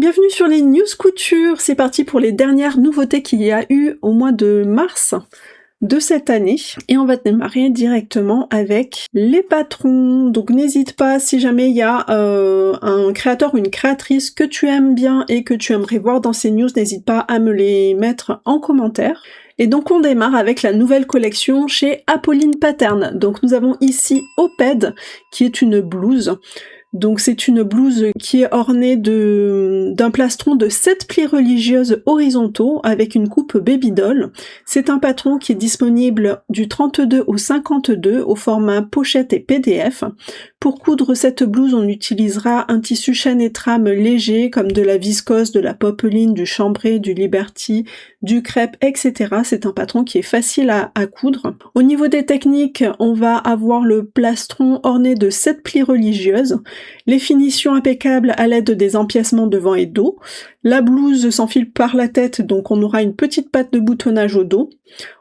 Bienvenue sur les news couture, c'est parti pour les dernières nouveautés qu'il y a eu au mois de mars de cette année. Et on va démarrer directement avec les patrons. Donc n'hésite pas, si jamais il y a un créateur ou une créatrice que tu aimes bien et que tu aimerais voir dans ces news, n'hésite pas à me les mettre en commentaire. Et donc on démarre avec la nouvelle collection chez Apolline Pattern. Donc nous avons ici Oped, qui est une blouse. Donc c'est une blouse qui est ornée d'un plastron de 7 plis religieuses horizontaux avec une coupe baby doll. C'est un patron qui est disponible du 32 au 52 au format pochette et PDF. Pour coudre cette blouse, on utilisera un tissu chaîne et trame léger comme de la viscose, de la popeline, du chambré, du liberty, du crêpe, etc. C'est un patron qui est facile à coudre. Au niveau des techniques, on va avoir le plastron orné de 7 plis religieuses. Les finitions impeccables à l'aide des empiècements devant et dos. La blouse s'enfile par la tête, donc on aura une petite patte de boutonnage au dos.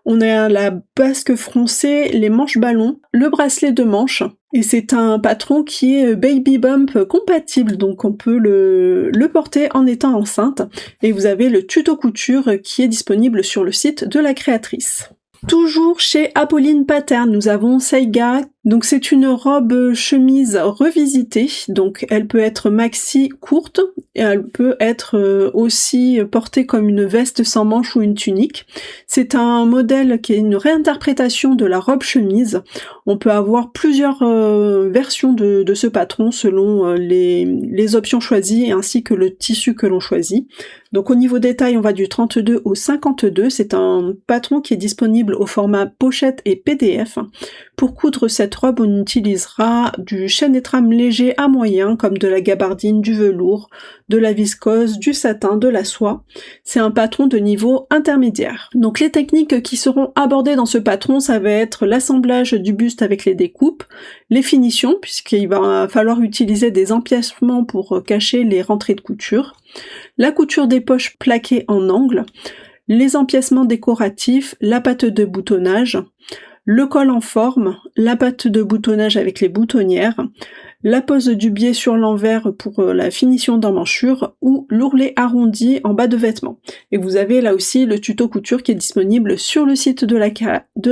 On a la basque froncée, les manches ballons, le bracelet de manche. Et c'est un patron qui est baby bump compatible, donc on peut le porter en étant enceinte. Et vous avez le tuto couture qui est disponible sur le site de la créatrice. Toujours chez Apolline Pattern, nous avons Saiga. Donc c'est une robe chemise revisitée, donc elle peut être maxi courte et elle peut être aussi portée comme une veste sans manches ou une tunique. C'est un modèle qui est une réinterprétation de la robe chemise. On peut avoir plusieurs versions de ce patron selon les options choisies ainsi que le tissu que l'on choisit. Donc au niveau des tailles, on va du 32 au 52. C'est un patron qui est disponible au format pochette et PDF. Pour coudre cette robe, on utilisera du chaîne et trame léger à moyen, comme de la gabardine, du velours, de la viscose, du satin, de la soie. C'est un patron de niveau intermédiaire. Donc les techniques qui seront abordées dans ce patron, ça va être l'assemblage du buste avec les découpes, les finitions, puisqu'il va falloir utiliser des empiècements pour cacher les rentrées de couture, la couture des poches plaquées en angle, les empiècements décoratifs, la pâte de boutonnage, le col en forme, la pâte de boutonnage avec les boutonnières, la pose du biais sur l'envers pour la finition d'emmanchure ou l'ourlet arrondi en bas de vêtements. Et vous avez là aussi le tuto couture qui est disponible sur le site de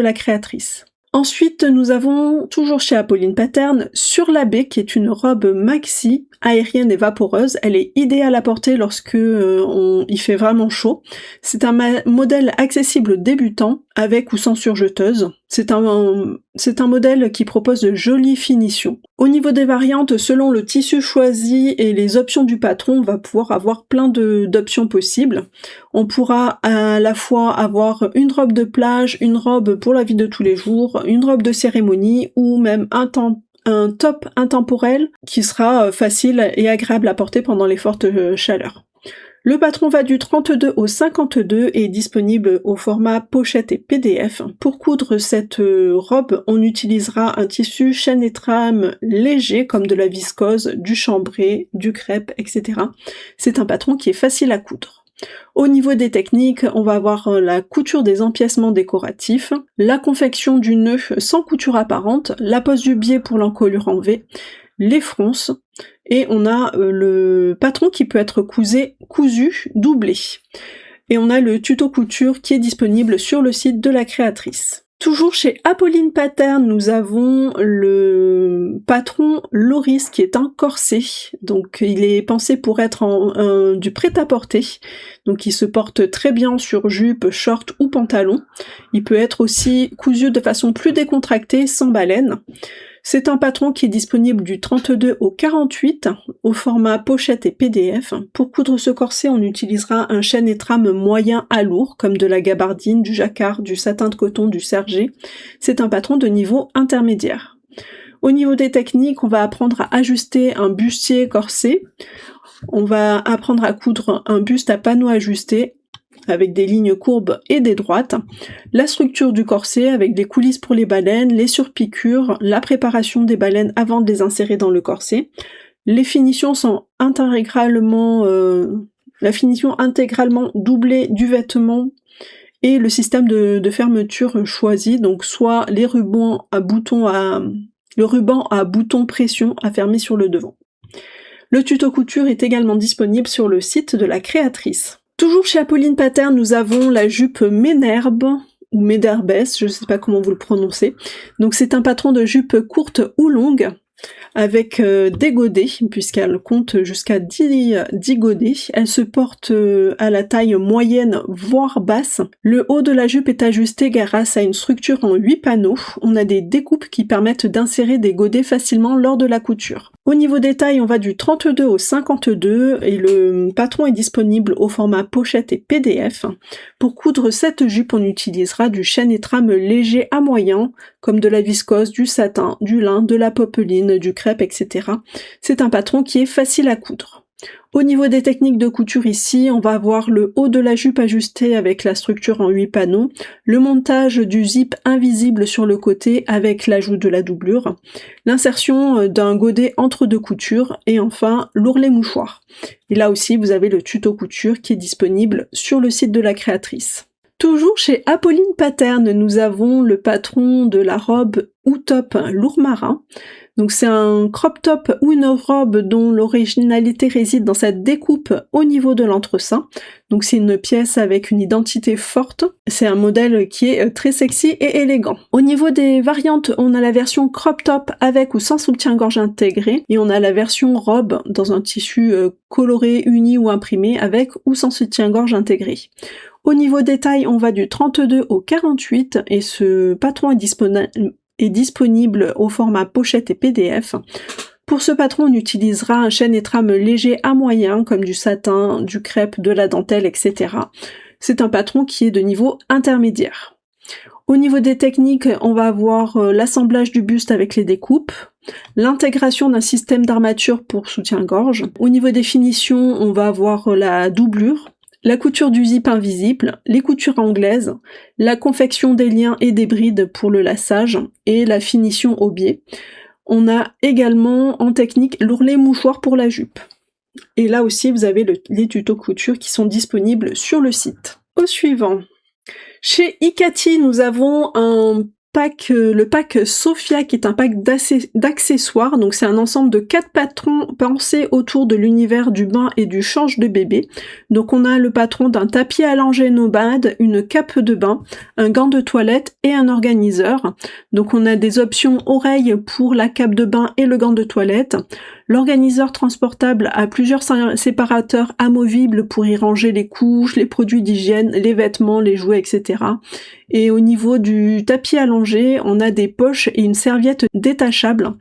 la créatrice. Ensuite, nous avons, toujours chez Apolline Pattern, Sur la baie, qui est une robe maxi, aérienne et vaporeuse. Elle est idéale à porter lorsque il fait vraiment chaud. C'est un modèle accessible débutant, avec ou sans surjeteuse. C'est un modèle qui propose de jolies finitions. Au niveau des variantes, selon le tissu choisi et les options du patron, on va pouvoir avoir plein d'options possibles. On pourra à la fois avoir une robe de plage, une robe pour la vie de tous les jours, une robe de cérémonie ou même un top intemporel qui sera facile et agréable à porter pendant les fortes chaleurs. Le patron va du 32 au 52 et est disponible au format pochette et PDF. Pour coudre cette robe, on utilisera un tissu chaîne et trame léger comme de la viscose, du chambré, du crêpe, etc. C'est un patron qui est facile à coudre. Au niveau des techniques, on va avoir la couture des empiècements décoratifs, la confection du nœud sans couture apparente, la pose du biais pour l'encolure en V, les fronces, et on a le patron qui peut être cousu, doublé. Et on a le tuto couture qui est disponible sur le site de la créatrice. Toujours chez Apolline Pattern, nous avons le patron Loris qui est un corset. Donc il est pensé pour être du prêt-à-porter. Donc il se porte très bien sur jupe, short ou pantalon. Il peut être aussi cousu de façon plus décontractée, sans baleine. C'est un patron qui est disponible du 32 au 48 au format pochette et PDF. Pour coudre ce corset, on utilisera un chaîne et trame moyen à lourd, comme de la gabardine, du jacquard, du satin de coton, du sergé. C'est un patron de niveau intermédiaire. Au niveau des techniques, on va apprendre à ajuster un bustier corset. On va apprendre à coudre un buste à panneau ajusté, avec des lignes courbes et des droites, la structure du corset avec des coulisses pour les baleines, les surpiqûres, la préparation des baleines avant de les insérer dans le corset. Les finitions sont intégralement doublée du vêtement et le système de fermeture choisi, donc soit le ruban à bouton pression à fermer sur le devant. Le tuto couture est également disponible sur le site de la créatrice. Toujours chez Apolline Pattern, nous avons la jupe Ménherbe, ou Méderbès, je ne sais pas comment vous le prononcez. Donc c'est un patron de jupe courte ou longue, avec des godets, puisqu'elle compte jusqu'à 10 godets. Elle se porte à la taille moyenne, voire basse. Le haut de la jupe est ajusté grâce à une structure en 8 panneaux. On a des découpes qui permettent d'insérer des godets facilement lors de la couture. Au niveau des tailles, on va du 32 au 52 et le patron est disponible au format pochette et PDF. Pour coudre cette jupe, on utilisera du chêne et trame léger à moyen, comme de la viscose, du satin, du lin, de la popeline, du crêpe, etc. C'est un patron qui est facile à coudre. Au niveau des techniques de couture ici, on va avoir le haut de la jupe ajusté avec la structure en 8 panneaux, le montage du zip invisible sur le côté avec l'ajout de la doublure, l'insertion d'un godet entre deux coutures et enfin l'ourlet mouchoir. Et là aussi vous avez le tuto couture qui est disponible sur le site de la créatrice. Toujours chez Apolline Pattern, nous avons le patron de la robe ou top lourd marin. Donc c'est un crop top ou une robe dont l'originalité réside dans sa découpe au niveau de l'entresein. Donc c'est une pièce avec une identité forte. C'est un modèle qui est très sexy et élégant. Au niveau des variantes, on a la version crop top avec ou sans soutien-gorge intégré et on a la version robe dans un tissu coloré, uni ou imprimé avec ou sans soutien-gorge intégré. Au niveau des tailles, on va du 32 au 48 et ce patron est disponible au format pochette et PDF. Pour ce patron, on utilisera un chêne et trame léger à moyen, comme du satin, du crêpe, de la dentelle, etc. C'est un patron qui est de niveau intermédiaire. Au niveau des techniques, on va avoir l'assemblage du buste avec les découpes, l'intégration d'un système d'armature pour soutien-gorge. Au niveau des finitions, on va avoir la doublure, la couture du zip invisible, les coutures anglaises, la confection des liens et des brides pour le lassage et la finition au biais. On a également en technique l'ourlet mouchoir pour la jupe. Et là aussi vous avez les tutos couture qui sont disponibles sur le site. Au suivant, chez Ikati nous avons le pack Sophia qui est un pack d'accessoires, donc c'est un ensemble de 4 patrons pensés autour de l'univers du bain et du change de bébé. Donc on a le patron d'un tapis allongé nomade, une cape de bain, un gant de toilette et un organiseur. Donc on a des options oreilles pour la cape de bain et le gant de toilette. L'organiseur transportable a plusieurs séparateurs amovibles pour y ranger les couches, les produits d'hygiène, les vêtements, les jouets, etc. Et au niveau du tapis allongé, on a des poches et une serviette détachable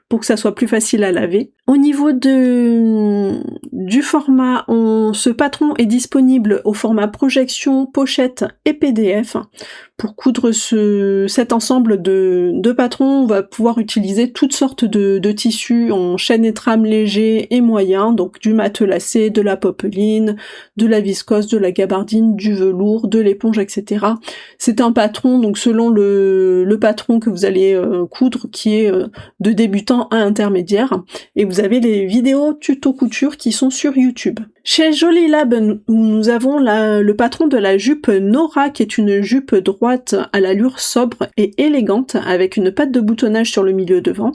pour que ça soit plus facile à laver. Au niveau du format, ce patron est disponible au format projection, pochette et PDF. Pour coudre cet ensemble de patrons, on va pouvoir utiliser toutes sortes de tissus en chêne et trame léger et moyen, donc du matelassé, de la popeline, de la viscose, de la gabardine, du velours, de l'éponge, etc. C'est un patron, donc selon le patron que vous allez coudre, qui est de débutant à intermédiaire, et vous avez les vidéos tuto couture qui sont sur YouTube. Chez Jolie Lab, nous avons le patron de la jupe Nora, qui est une jupe droite à l'allure sobre et élégante, avec une patte de boutonnage sur le milieu devant.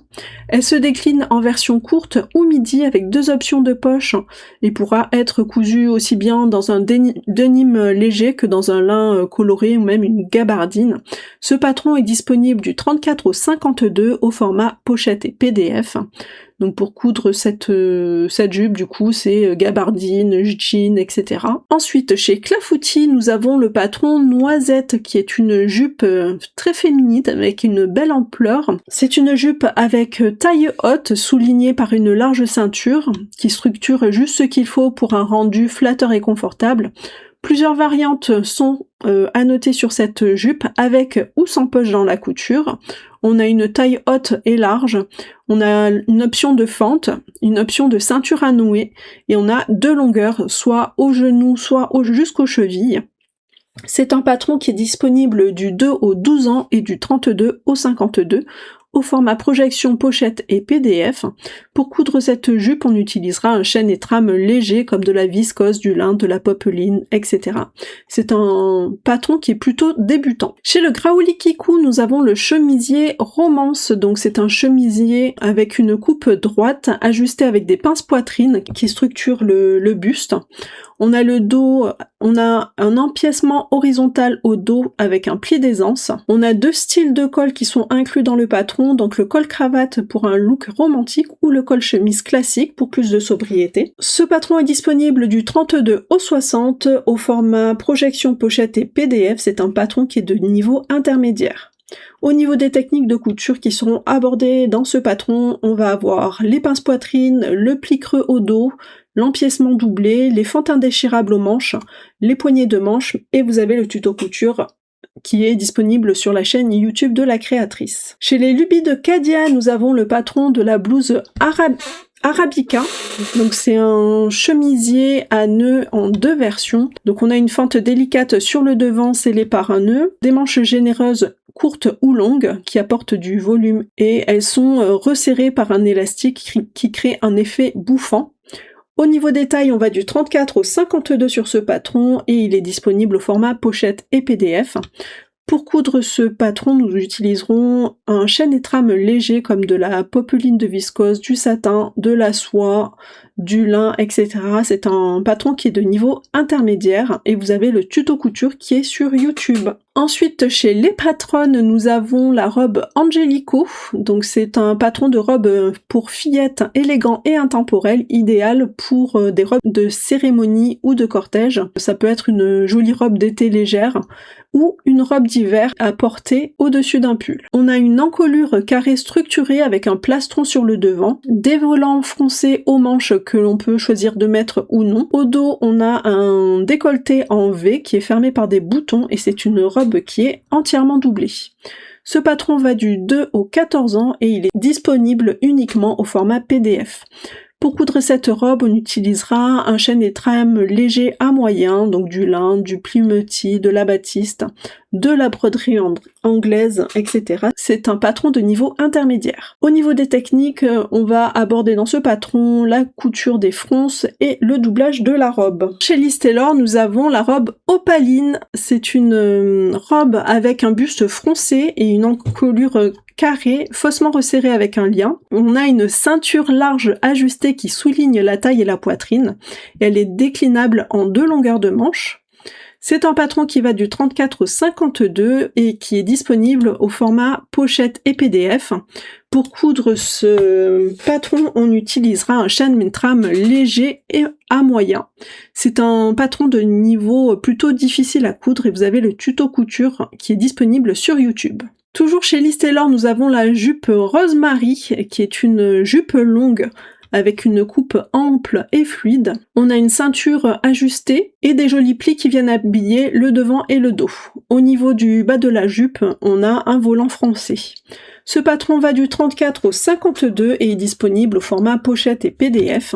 Elle se décline en version courte ou midi avec 2 options de poche et pourra être cousue aussi bien dans un denim léger que dans un lin coloré ou même une gabardine. Ce patron est disponible du 34 au 52 au format pochette et PDF. Donc pour coudre cette jupe, du coup, c'est gabardine, jean, etc. Ensuite, chez Clafoutis, nous avons le patron Noisette, qui est une jupe très féminine, avec une belle ampleur. C'est une jupe avec taille haute, soulignée par une large ceinture, qui structure juste ce qu'il faut pour un rendu flatteur et confortable. Plusieurs variantes sont à noter sur cette jupe, avec ou sans poche dans la couture. On a une taille haute et large, on a une option de fente, une option de ceinture à nouer, et on a 2 longueurs, soit au genou, soit jusqu'aux chevilles. C'est un patron qui est disponible du 2 au 12 ans et du 32 au 52, au format projection, pochette et PDF. Pour coudre cette jupe, on utilisera un chêne et trame léger comme de la viscose, du lin, de la popeline, etc. C'est un patron qui est plutôt débutant. Chez le Graoli Kiku, nous avons le chemisier Romance, donc c'est un chemisier avec une coupe droite ajustée avec des pinces poitrine qui structurent le buste. On a le dos, on a un empiècement horizontal au dos avec un pli d'aisance. On a 2 styles de col qui sont inclus dans le patron, donc le col cravate pour un look romantique ou le col chemise classique pour plus de sobriété. Ce patron est disponible du 32 au 60 au format projection, pochette et PDF. C'est un patron qui est de niveau intermédiaire. Au niveau des techniques de couture qui seront abordées dans ce patron, on va avoir les pinces poitrine, le pli creux au dos, l'empiècement doublé, les fentes indéchirables aux manches, les poignées de manches, et vous avez le tuto couture qui est disponible sur la chaîne YouTube de la créatrice. Chez les Lubies de Kadia, nous avons le patron de la blouse Arabica, donc c'est un chemisier à nœuds en 2 versions. Donc on a une fente délicate sur le devant scellée par un nœud, des manches généreuses courtes ou longues qui apportent du volume et elles sont resserrées par un élastique qui crée un effet bouffant. Au niveau des tailles, on va du 34 au 52 sur ce patron et il est disponible au format pochette et PDF. Pour coudre ce patron, nous utiliserons un chêne et trame léger comme de la popeline de viscose, du satin, de la soie, du lin, etc. C'est un patron qui est de niveau intermédiaire et vous avez le tuto couture qui est sur YouTube. Ensuite, chez les patronnes, nous avons la robe Angelico. Donc c'est un patron de robe pour fillettes élégant et intemporel, idéal pour des robes de cérémonie ou de cortège. Ça peut être une jolie robe d'été légère ou une robe d'hiver à porter au-dessus d'un pull. On a une encolure carrée structurée avec un plastron sur le devant, des volants froncés aux manches que l'on peut choisir de mettre ou non. Au dos, on a un décolleté en V qui est fermé par des boutons et c'est une robe qui est entièrement doublée. Ce patron va du 2 au 14 ans et il est disponible uniquement au format PDF. Pour coudre cette robe, on utilisera un chêne et trame léger à moyen, donc du lin, du plumetis, de la batiste, de la broderie anglaise, etc. C'est un patron de niveau intermédiaire. Au niveau des techniques, on va aborder dans ce patron la couture des fronces et le doublage de la robe. Chez Liz Taylor, nous avons la robe opaline. C'est une robe avec un buste froncé et une encolure carré, faussement resserré avec un lien. On a une ceinture large ajustée qui souligne la taille et la poitrine. Elle est déclinable en 2 longueurs de manches. C'est un patron qui va du 34 au 52 et qui est disponible au format pochette et PDF. Pour coudre ce patron, on utilisera un chêne et trame léger et à moyen. C'est un patron de niveau plutôt difficile à coudre et vous avez le tuto couture qui est disponible sur YouTube. Toujours chez Liz Taylor, nous avons la jupe Rosemary, qui est une jupe longue avec une coupe ample et fluide. On a une ceinture ajustée et des jolis plis qui viennent habiller le devant et le dos. Au niveau du bas de la jupe, on a un volant froncé. Ce patron va du 34 au 52 et est disponible au format pochette et PDF.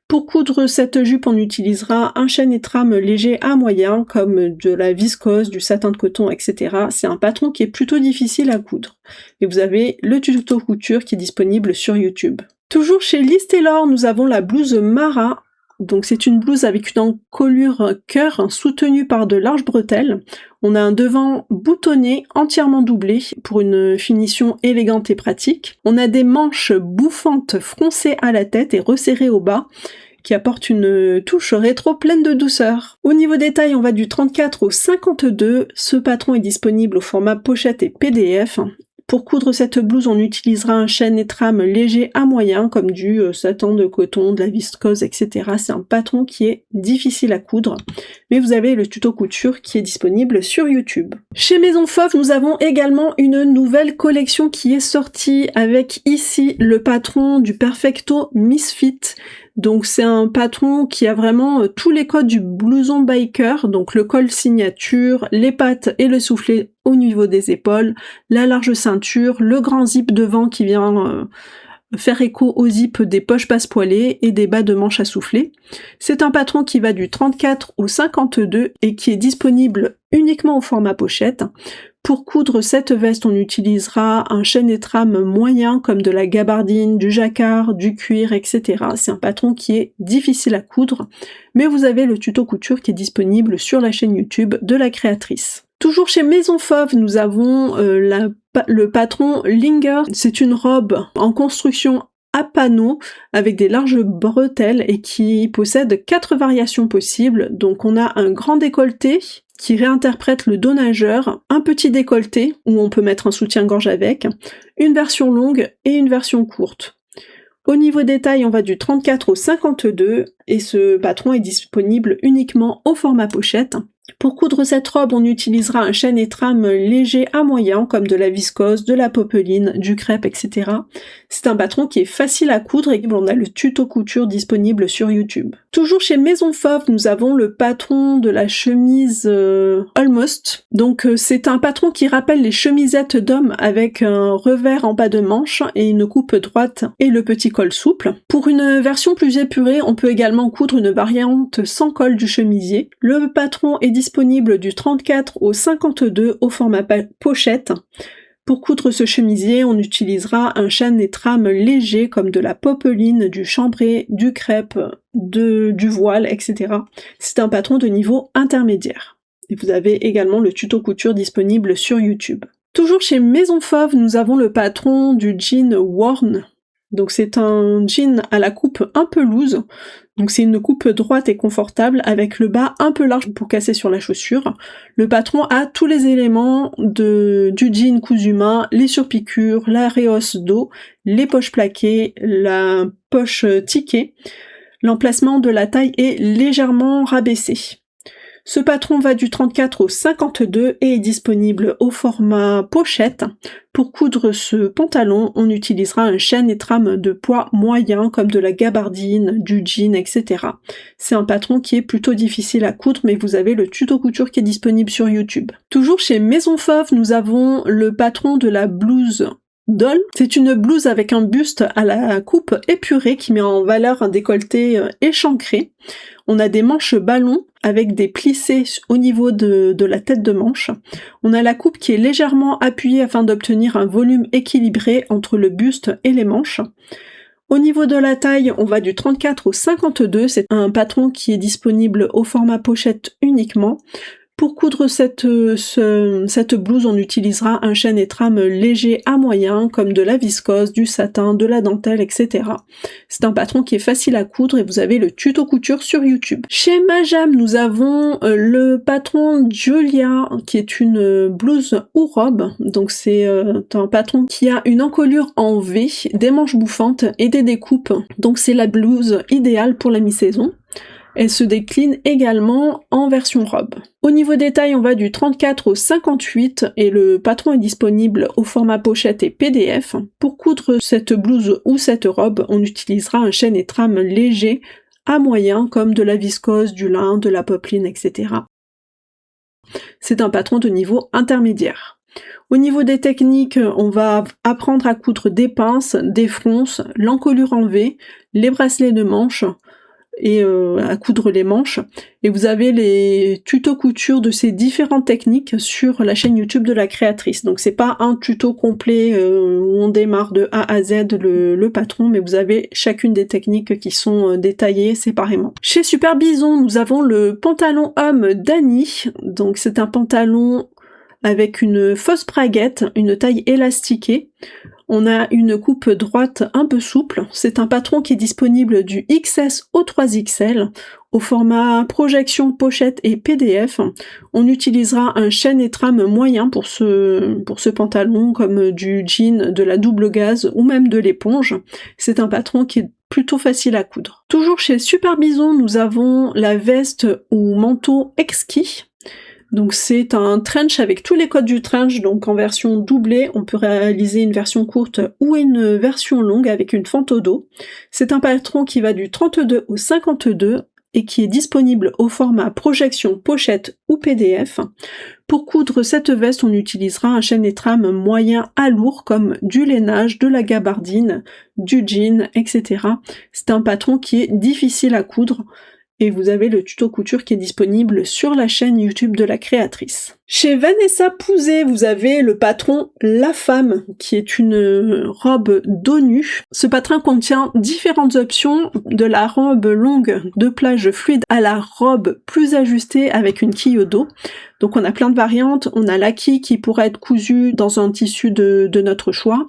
Pour coudre cette jupe, on utilisera un chêne et trame léger à moyen, comme de la viscose, du satin de coton, etc. C'est un patron qui est plutôt difficile à coudre. Et vous avez le tuto couture qui est disponible sur YouTube. Toujours chez Liz Taylor, nous avons la blouse Mara. Donc c'est une blouse avec une encolure cœur soutenue par de larges bretelles. On a un devant boutonné entièrement doublé pour une finition élégante et pratique. On a des manches bouffantes froncées à la tête et resserrées au bas qui apportent une touche rétro pleine de douceur. Au niveau des tailles, on va du 34 au 52. Ce patron est disponible au format pochette et PDF. Pour coudre cette blouse, on utilisera un chêne et trame léger à moyen, comme du satin de coton, de la viscose, etc. C'est un patron qui est difficile à coudre, mais vous avez le tuto couture qui est disponible sur YouTube. Chez Maison Fauve, nous avons également une nouvelle collection qui est sortie avec ici le patron du Perfecto Misfit. Donc c'est un patron qui a vraiment tous les codes du blouson biker, donc le col signature, les pattes et le soufflet au niveau des épaules, la large ceinture, le grand zip devant qui vient faire écho au zip des poches passepoilées et des bas de manches à souffler. C'est un patron qui va du 34 au 52 et qui est disponible uniquement au format pochette. Pour coudre cette veste, on utilisera un chêne et trame moyen comme de la gabardine, du jacquard, du cuir, etc. C'est un patron qui est difficile à coudre, mais vous avez le tuto couture qui est disponible sur la chaîne YouTube de la créatrice. Toujours chez Maison Fauve, nous avons le patron Linger. C'est une robe en construction à panneaux avec des larges bretelles et qui possède 4 variations possibles. Donc on a un grand décolleté qui réinterprète le dos nageur, un petit décolleté où on peut mettre un soutien-gorge avec, une version longue et une version courte. Au niveau des tailles, on va du 34 au 52 et ce patron est disponible uniquement au format pochette. Pour coudre cette robe, on utilisera un chêne et trame léger à moyen, comme de la viscose, de la popeline, du crêpe, etc. C'est un patron qui est facile à coudre et on a le tuto couture disponible sur YouTube. Toujours chez Maison Fauve, nous avons le patron de la chemise Almost. Donc c'est un patron qui rappelle les chemisettes d'hommes avec un revers en bas de manche et une coupe droite et le petit col souple. Pour une version plus épurée, on peut également coudre une variante sans col du chemisier. Le patron est disponible du 34 au 52 au format pochette. Pour coudre ce chemisier, on utilisera un chêne et trame léger comme de la popeline, du chambré, du crêpe, du voile, etc. C'est un patron de niveau intermédiaire. Et vous avez également le tuto couture disponible sur YouTube. Toujours chez Maison Fauve, nous avons le patron du jean Worn. Donc c'est un jean à la coupe un peu loose, donc c'est une coupe droite et confortable avec le bas un peu large pour casser sur la chaussure. Le patron a tous les éléments du jean cousu main, les surpiqûres, la rehausse dos, les poches plaquées, la poche tiquée. L'emplacement de la taille est légèrement rabaissé. Ce patron va du 34 au 52 et est disponible au format pochette. Pour coudre ce pantalon, on utilisera un chêne et trame de poids moyen comme de la gabardine, du jean, etc. C'est un patron qui est plutôt difficile à coudre, mais vous avez le tuto couture qui est disponible sur YouTube. Toujours chez Maison Fauve, nous avons le patron de la blouse Doll. C'est une blouse avec un buste à la coupe épurée qui met en valeur un décolleté échancré. On a des manches ballons avec des plissés au niveau de la tête de manche. On a la coupe qui est légèrement appuyée afin d'obtenir un volume équilibré entre le buste et les manches. Au niveau de la taille, on va du 34 au 52, c'est un patron qui est disponible au format pochette uniquement. Pour coudre cette blouse, on utilisera un chêne et trame léger à moyen, comme de la viscose, du satin, de la dentelle, etc. C'est un patron qui est facile à coudre et vous avez le tuto couture sur YouTube. Chez Majam, nous avons le patron Julia, qui est une blouse ou robe. Donc c'est un patron qui a une encolure en V, des manches bouffantes et des découpes. Donc c'est la blouse idéale pour la mi-saison. Elle se décline également en version robe. Au niveau des tailles, on va du 34 au 58 et le patron est disponible au format pochette et PDF. Pour coudre cette blouse ou cette robe, on utilisera un chêne et trame léger à moyen comme de la viscose, du lin, de la popeline, etc. C'est un patron de niveau intermédiaire. Au niveau des techniques, on va apprendre à coudre des pinces, des fronces, l'encolure en V, les bracelets de manches, et à coudre les manches, et vous avez les tutos couture de ces différentes techniques sur la chaîne YouTube de la créatrice. Donc c'est pas un tuto complet où on démarre de A à Z le patron, mais vous avez chacune des techniques qui sont détaillées séparément. Chez Super Bison, nous avons le pantalon homme d'Annie. Donc c'est un pantalon avec une fausse braguette, une taille élastiquée. On a une coupe droite un peu souple. C'est un patron qui est disponible du XS au 3XL au format projection, pochette et PDF. On utilisera un chêne et trame moyen pour ce pantalon, comme du jean, de la double gaze ou même de l'éponge. C'est un patron qui est plutôt facile à coudre. Toujours chez Super Bison, nous avons la veste ou manteau exquis. Donc c'est un trench avec tous les codes du trench, donc en version doublée, on peut réaliser une version courte ou une version longue avec une fente au dos. C'est un patron qui va du 32 au 52 et qui est disponible au format projection, pochette ou PDF. Pour coudre cette veste, on utilisera un chêne et trame moyen à lourd comme du lainage, de la gabardine, du jean, etc. C'est un patron qui est difficile à coudre et vous avez le tuto couture qui est disponible sur la chaîne YouTube de la créatrice. Chez Vanessa Pouzet, vous avez le patron La Femme, qui est une robe dos nu. Ce patron contient différentes options, de la robe longue de plage fluide à la robe plus ajustée avec une quille au dos. Donc on a plein de variantes, on a la quille qui pourrait être cousue dans un tissu de notre choix.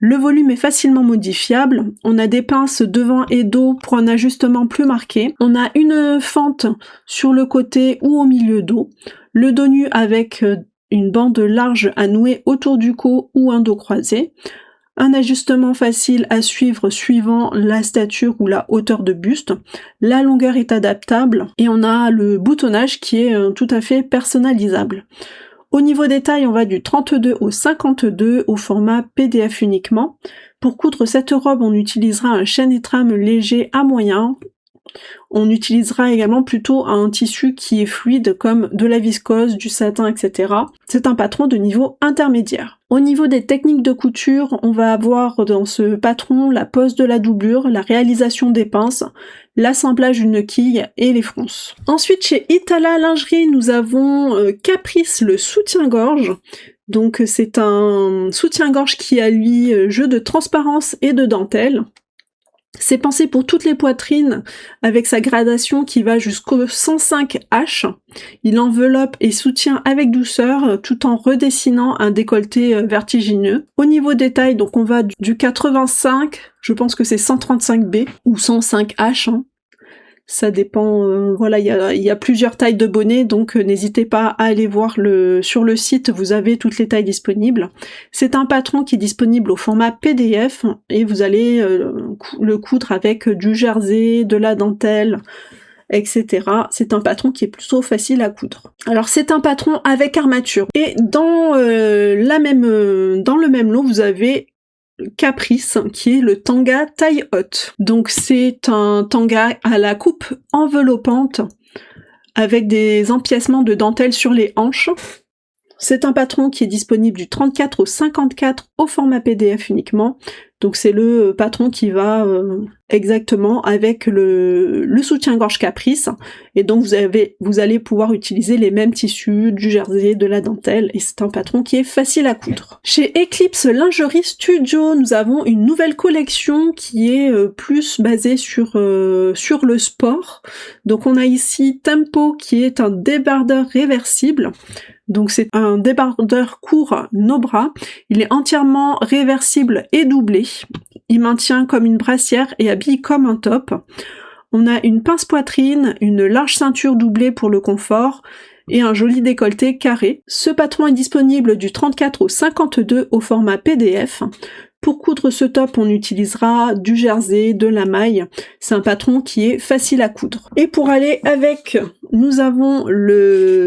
Le volume est facilement modifiable, on a des pinces devant et dos pour un ajustement plus marqué, on a une fente sur le côté ou au milieu dos, le dos nu avec une bande large à nouer autour du cou ou un dos croisé, un ajustement facile à suivre suivant la stature ou la hauteur de buste, la longueur est adaptable et on a le boutonnage qui est tout à fait personnalisable. Au niveau des tailles, on va du 32 au 52 au format PDF uniquement. Pour coudre cette robe, on utilisera un chêne et trame léger à moyen. On utilisera également plutôt un tissu qui est fluide comme de la viscose, du satin, etc. C'est un patron de niveau intermédiaire. Au niveau des techniques de couture, on va avoir dans ce patron la pose de la doublure, la réalisation des pinces, l'assemblage d'une quille et les fronces. Ensuite, chez Itala Lingerie, nous avons Caprice, le soutien-gorge. Donc c'est un soutien-gorge qui allie jeu de transparence et de dentelle. C'est pensé pour toutes les poitrines avec sa gradation qui va jusqu'au 105H. Il enveloppe et soutient avec douceur tout en redessinant un décolleté vertigineux. Au niveau des tailles, donc on va du 85, je pense que c'est 135B ou 105H. Ça dépend, voilà, il y a plusieurs tailles de bonnets, donc n'hésitez pas à aller voir sur le site, vous avez toutes les tailles disponibles. C'est un patron qui est disponible au format PDF, et vous allez le coudre avec du jersey, de la dentelle, etc. C'est un patron qui est plutôt facile à coudre. Alors c'est un patron avec armature, et dans le même lot, vous avez Caprice, qui est le tanga taille haute. Donc c'est un tanga à la coupe enveloppante avec des empiècements de dentelle sur les hanches. C'est un patron qui est disponible du 34 au 54 au format PDF uniquement. Donc c'est le patron qui va exactement avec le soutien-gorge Caprice. Et donc vous allez pouvoir utiliser les mêmes tissus, du jersey, de la dentelle. Et c'est un patron qui est facile à coudre. Chez Eclipse Lingerie Studio, nous avons une nouvelle collection qui est plus basée sur le sport. Donc on a ici Tempo qui est un débardeur réversible. Donc c'est un débardeur court no bras, il est entièrement réversible et doublé, il maintient comme une brassière et habille comme un top. On a une pince poitrine, une large ceinture doublée pour le confort et un joli décolleté carré. Ce patron est disponible du 34 au 52 au format PDF. Pour coudre ce top, on utilisera du jersey, de la maille. C'est un patron qui est facile à coudre. Et pour aller avec, nous avons le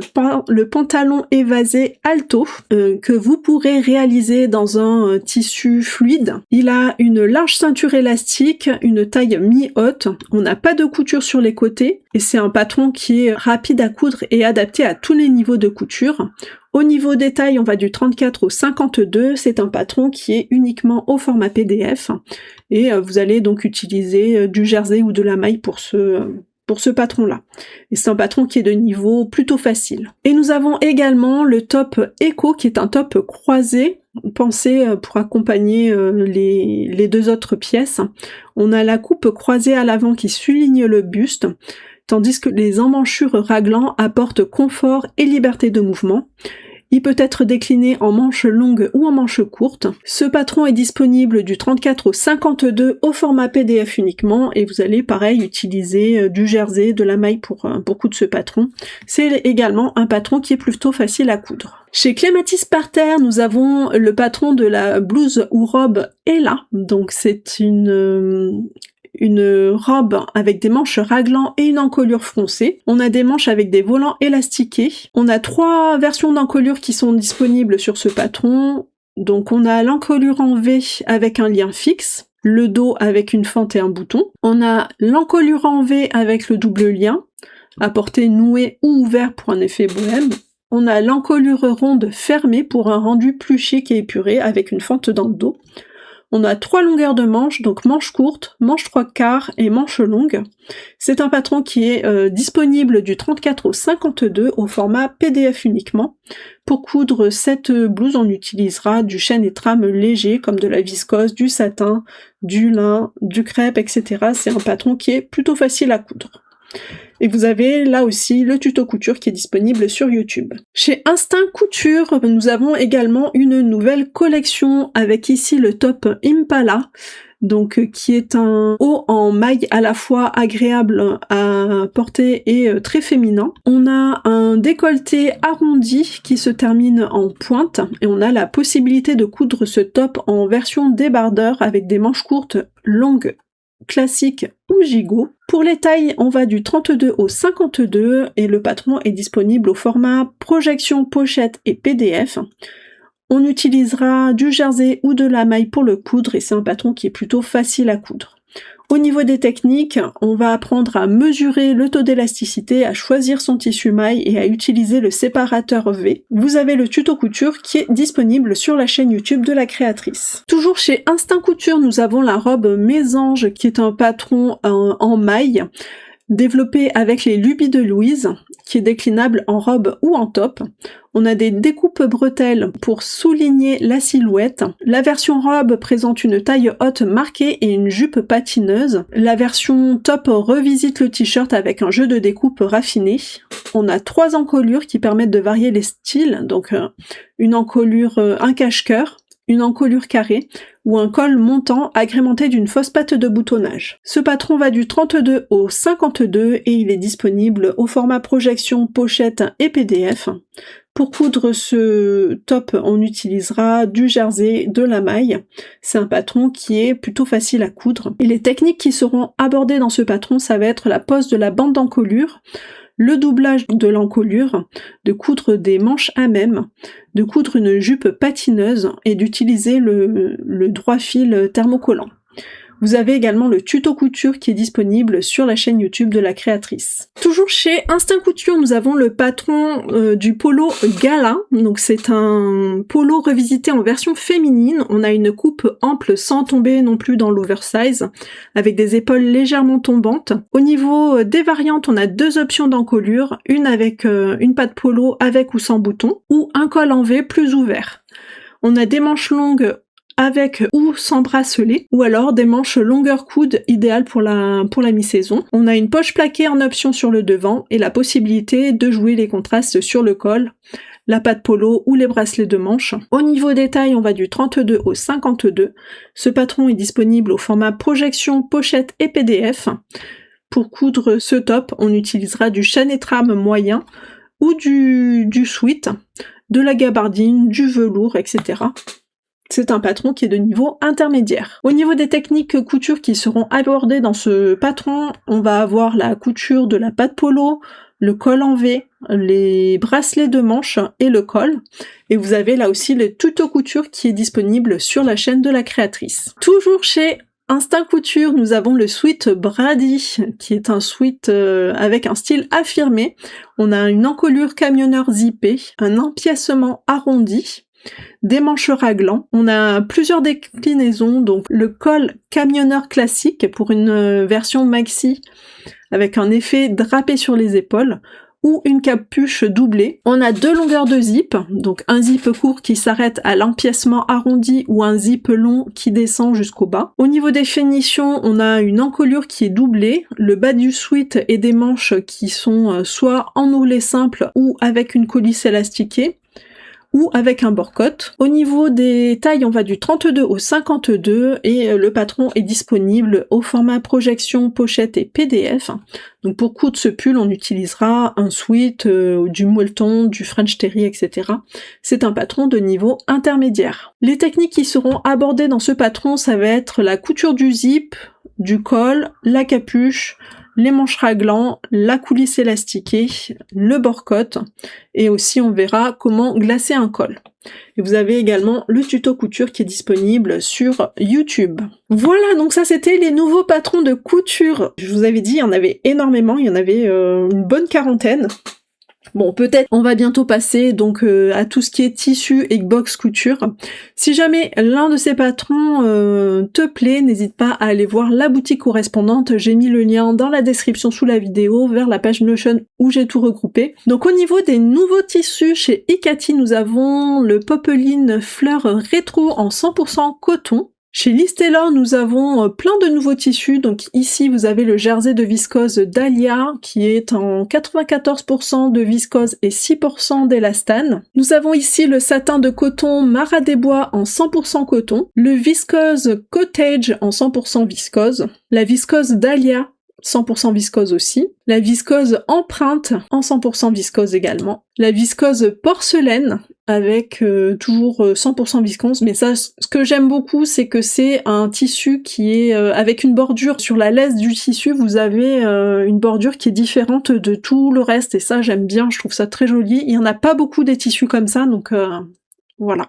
pantalon évasé Alto que vous pourrez réaliser dans un tissu fluide. Il a une large ceinture élastique, une taille mi-haute. On n'a pas de couture sur les côtés et c'est un patron qui est rapide à coudre et adapté à tous les niveaux de couture. Au niveau des tailles, on va du 34 au 52, c'est un patron qui est uniquement au format PDF et vous allez donc utiliser du jersey ou de la maille pour ce patron-là. Et c'est un patron qui est de niveau plutôt facile. Et nous avons également le top Eco qui est un top croisé, pensé pour accompagner les deux autres pièces. On a la coupe croisée à l'avant qui souligne le buste, tandis que les emmanchures raglan apportent confort et liberté de mouvement. Il peut être décliné en manches longues ou en manches courtes. Ce patron est disponible du 34 au 52 au format PDF uniquement et vous allez pareil utiliser du jersey, de la maille pour coudre ce patron. C'est également un patron qui est plutôt facile à coudre. Chez Clématis Parterre, nous avons le patron de la blouse ou robe Ella. Donc c'est une robe avec des manches raglan et une encolure froncée. On a des manches avec des volants élastiqués. On a 3 versions d'encolure qui sont disponibles sur ce patron. Donc on a l'encolure en V avec un lien fixe, le dos avec une fente et un bouton. On a l'encolure en V avec le double lien, à portée nouée ou ouvert pour un effet bohème. On a l'encolure ronde fermée pour un rendu plus chic et épuré avec une fente dans le dos. On a 3 longueurs de manches, donc manche courte, manche 3/4 et manche longue. C'est un patron qui est disponible du 34 au 52 au format PDF uniquement. Pour coudre cette blouse, on utilisera du chêne et trame léger comme de la viscose, du satin, du lin, du crêpe, etc. C'est un patron qui est plutôt facile à coudre. Et vous avez là aussi le tuto couture qui est disponible sur YouTube. Chez Instinct Couture, nous avons également une nouvelle collection avec ici le top Impala, donc qui est un haut en maille à la fois agréable à porter et très féminin. On a un décolleté arrondi qui se termine en pointe et on a la possibilité de coudre ce top en version débardeur avec des manches courtes longues classique ou gigot. Pour les tailles, on va du 32 au 52 et le patron est disponible au format projection, pochette et PDF. On utilisera du jersey ou de la maille pour le coudre et c'est un patron qui est plutôt facile à coudre. Au niveau des techniques, on va apprendre à mesurer le taux d'élasticité, à choisir son tissu maille et à utiliser le séparateur V. Vous avez le tuto couture qui est disponible sur la chaîne YouTube de la créatrice. Toujours chez Instinct Couture, nous avons la robe Mésange qui est un patron en maille développé avec les lubies de Louise, qui est déclinable en robe ou en top. On a des découpes bretelles pour souligner la silhouette. La version robe présente une taille haute marquée et une jupe patineuse. La version top revisite le t-shirt avec un jeu de découpe raffiné. On a 3 encolures qui permettent de varier les styles, donc une encolure, un cache-cœur, une encolure carrée ou un col montant agrémenté d'une fausse patte de boutonnage. Ce patron va du 32 au 52 et il est disponible au format projection, pochette et PDF. Pour coudre ce top, on utilisera du jersey, de la maille. C'est un patron qui est plutôt facile à coudre. Et les techniques qui seront abordées dans ce patron, ça va être la pose de la bande d'encolure, le doublage de l'encolure, de coudre des manches à même, de coudre une jupe patineuse et d'utiliser le droit fil thermocollant. Vous avez également le tuto couture qui est disponible sur la chaîne YouTube de la créatrice. Toujours chez Instinct Couture, nous avons le patron du polo Gala. Donc c'est un polo revisité en version féminine. On a une coupe ample sans tomber non plus dans l'oversize, avec des épaules légèrement tombantes. Au niveau des variantes, on a 2 options d'encolure, une avec une patte polo avec ou sans bouton, ou un col en V plus ouvert. On a des manches longues avec ou sans bracelet, ou alors des manches longueur coude idéales pour la mi-saison. On a une poche plaquée en option sur le devant et la possibilité de jouer les contrastes sur le col, la patte polo ou les bracelets de manches. Au niveau des tailles, on va du 32 au 52. Ce patron est disponible au format projection, pochette et PDF. Pour coudre ce top, on utilisera du chêne et trame moyen ou du sweat, de la gabardine, du velours, etc. C'est un patron qui est de niveau intermédiaire. Au niveau des techniques couture qui seront abordées dans ce patron, on va avoir la couture de la patte polo, le col en V, les bracelets de manches et le col. Et vous avez là aussi le tuto couture qui est disponible sur la chaîne de la créatrice. Toujours chez Instinct Couture, nous avons le sweat Brady, qui est un sweat avec un style affirmé. On a une encolure camionneur zippée, un empiècement arrondi, des manches raglants. On a plusieurs déclinaisons, donc le col camionneur classique pour une version maxi avec un effet drapé sur les épaules, ou une capuche doublée. On a 2 longueurs de zip, donc un zip court qui s'arrête à l'empiècement arrondi ou un zip long qui descend jusqu'au bas. Au niveau des finitions, on a une encolure qui est doublée, le bas du sweat et des manches qui sont soit en ourlet simple ou avec une coulisse élastiquée, ou avec un bord-côte. Au niveau des tailles, on va du 32 au 52 et le patron est disponible au format projection, pochette et PDF. Donc pour coudre ce pull, on utilisera un sweat, du molleton, du French terry, etc. C'est un patron de niveau intermédiaire. Les techniques qui seront abordées dans ce patron, ça va être la couture du zip, du col, la capuche, les manches raglants, la coulisse élastiquée, le bord-côte, et aussi on verra comment glacer un col. Et vous avez également le tuto couture qui est disponible sur YouTube. Voilà, donc ça c'était les nouveaux patrons de couture. Je vous avais dit, il y en avait énormément, il y en avait une bonne quarantaine. Bon, peut-être on va bientôt passer donc à tout ce qui est tissu et box couture. Si jamais l'un de ces patrons te plaît, n'hésite pas à aller voir la boutique correspondante. J'ai mis le lien dans la description sous la vidéo vers la page Notion où j'ai tout regroupé. Donc au niveau des nouveaux tissus, chez Ikati, nous avons le Popeline Fleur Rétro en 100% coton. Chez Liz Taylor, nous avons plein de nouveaux tissus. Donc ici, vous avez le jersey de viscose Dahlia qui est en 94% de viscose et 6% d'élastane. Nous avons ici le satin de coton Mara des Bois en 100% coton, le viscose Cottage en 100% viscose, la viscose Dahlia 100% viscose aussi, la viscose Empreinte en 100% viscose également, la viscose Porcelaine avec toujours 100% viscose, mais ça, ce que j'aime beaucoup, c'est que c'est un tissu qui est avec une bordure sur la laisse du tissu, vous avez une bordure qui est différente de tout le reste, et ça j'aime bien, je trouve ça très joli. Il y en a pas beaucoup des tissus comme ça, donc voilà.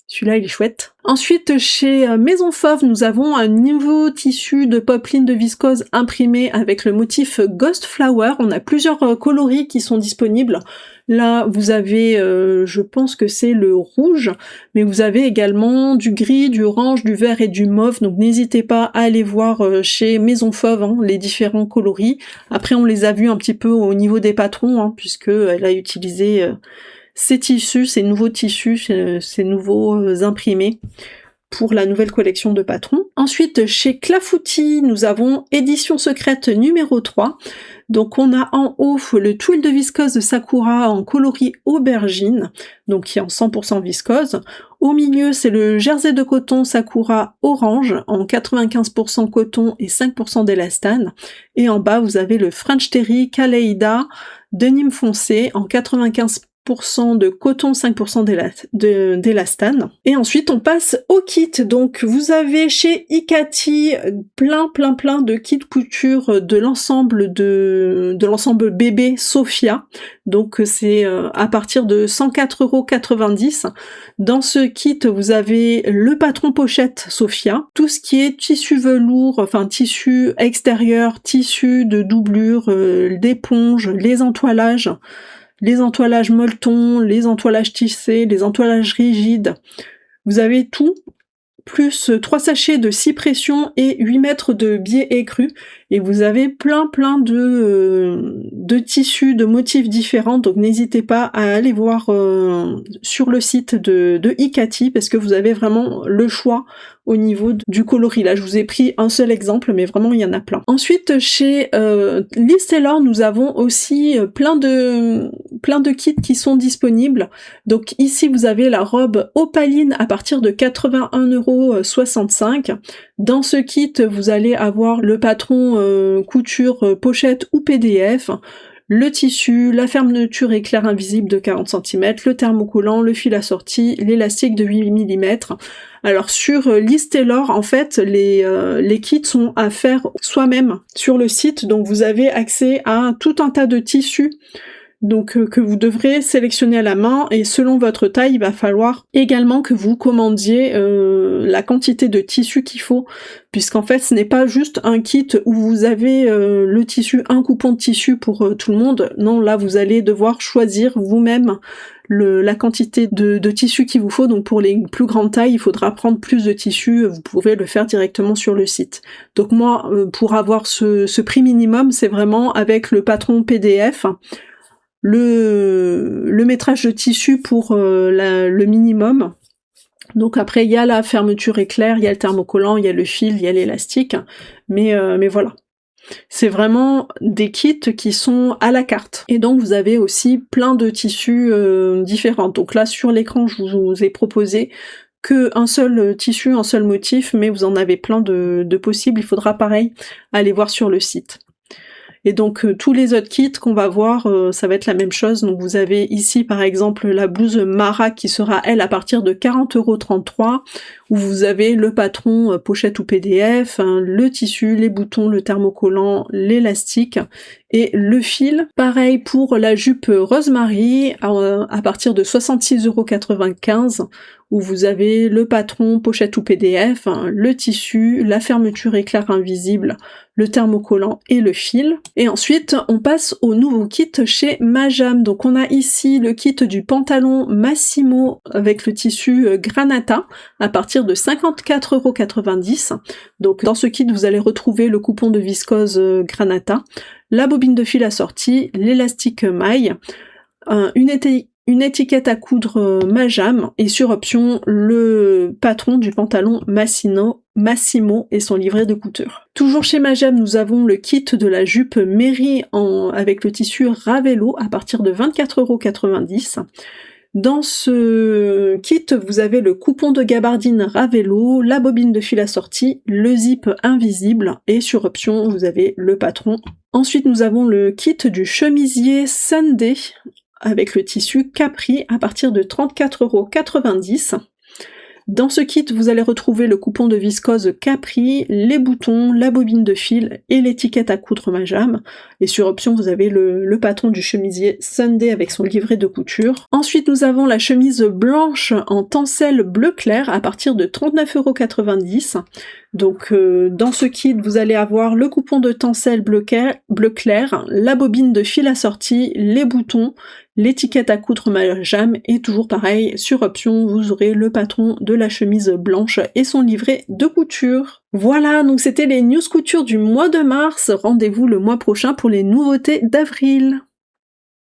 Celui-là, il est chouette. Ensuite, chez Maison Fauve, nous avons un nouveau tissu de popeline de viscose imprimé avec le motif Ghost Flower. On a plusieurs coloris qui sont disponibles. Là, vous avez, je pense que c'est le rouge, mais vous avez également du gris, du orange, du vert et du mauve. Donc n'hésitez pas à aller voir chez Maison Fauve les différents coloris. Après, on les a vus un petit peu au niveau des patrons, puisque elle a utilisé ces tissus, ces nouveaux tissus, ces nouveaux imprimés pour la nouvelle collection de patrons. Ensuite, chez Clafoutis, nous avons édition secrète numéro 3. Donc on a en haut le tuile de viscose de Sakura en coloris aubergine, donc qui est en 100% viscose. Au milieu, c'est le jersey de coton Sakura orange en 95% coton et 5% d'élastane. Et en bas, vous avez le French Terry Kaleida denim foncé en 95% de coton, 5% d'élastane. Et ensuite on passe au kit. Donc vous avez chez Ikati plein de kits couture de l'ensemble bébé Sophia. Donc c'est à partir de 104,90 €. Dans ce kit, vous avez le patron pochette Sophia, tout ce qui est tissu velours, enfin tissu extérieur, tissu de doublure, d'éponge, les entoilages molletons, les entoilages tissés, les entoilages rigides. Vous avez tout, plus 3 sachets de 6 pressions et 8 mètres de biais écru. Et vous avez plein de tissus, de motifs différents. Donc n'hésitez pas à aller voir sur le site de Ikati, parce que vous avez vraiment le choix au niveau du coloris. Là, je vous ai pris un seul exemple, mais vraiment, il y en a plein. Ensuite, chez Liz Taylor, nous avons aussi plein de kits qui sont disponibles. Donc ici, vous avez la robe opaline à partir de 81,65 €. Dans ce kit, vous allez avoir le patron couture, pochette ou PDF, le tissu, la fermeture éclair invisible de 40 cm, le thermocollant, le fil assorti, l'élastique de 8 mm. Alors sur Liz Taylor, en fait, les kits sont à faire soi-même sur le site, donc vous avez accès à tout un tas de tissus donc que vous devrez sélectionner à la main, et selon votre taille, il va falloir également que vous commandiez la quantité de tissu qu'il faut, puisqu'en fait ce n'est pas juste un kit où vous avez le tissu, un coupon de tissu pour tout le monde. Non, là vous allez devoir choisir vous-même la quantité de tissu qu'il vous faut. Donc pour les plus grandes tailles, il faudra prendre plus de tissu, vous pourrez le faire directement sur le site. Donc moi, pour avoir ce prix minimum, c'est vraiment avec le patron PDF, le métrage de tissu pour le minimum. Donc après il y a la fermeture éclair, il y a le thermocollant, il y a le fil, il y a l'élastique, mais voilà. C'est vraiment des kits qui sont à la carte. Et donc vous avez aussi plein de tissus différents. Donc là sur l'écran je vous ai proposé qu'un seul tissu, un seul motif, mais vous en avez plein de possibles. Il faudra pareil aller voir sur le site. Et donc tous les autres kits qu'on va voir, ça va être la même chose. Donc vous avez ici par exemple la blouse Mara qui sera elle à partir de 40,33 €, où vous avez le patron pochette ou PDF, le tissu, les boutons, le thermocollant, l'élastique, Et le fil, pareil pour la jupe Rosemary, à partir de 66,95 €, où vous avez le patron, pochette ou PDF, le tissu, la fermeture éclair invisible, le thermocollant et le fil. Et ensuite, on passe au nouveau kit chez Majam. Donc on a ici le kit du pantalon Massimo avec le tissu Granata à partir de 54,90 €. Donc dans ce kit, vous allez retrouver le coupon de viscose Granata, la bobine de fil assortie, l'élastique maille, une étiquette à coudre Majam et sur option le patron du pantalon Massimo et son livret de couture. Toujours chez Majam, nous avons le kit de la jupe Mary avec le tissu Ravello à partir de 24,90 €. Dans ce kit, vous avez le coupon de gabardine Ravello, la bobine de fil assortie, le zip invisible et sur option, vous avez le patron. Ensuite, nous avons le kit du chemisier Sunday avec le tissu Capri à partir de 34,90 €. Dans ce kit, vous allez retrouver le coupon de viscose Capri, les boutons, la bobine de fil et l'étiquette à coudre Majam. Et sur option, vous avez le patron du chemisier Sunday avec son livret de couture. Ensuite, nous avons la chemise blanche en tencel bleu clair à partir de 39,90 €. Donc dans ce kit, vous allez avoir le coupon de tencel bleu clair, la bobine de fil assortie, les boutons, l'étiquette à coudre Majam et toujours pareil, sur option, vous aurez le patron de la chemise blanche et son livret de couture. Voilà, donc c'était les news couture du mois de mars. Rendez-vous le mois prochain pour les nouveautés d'avril.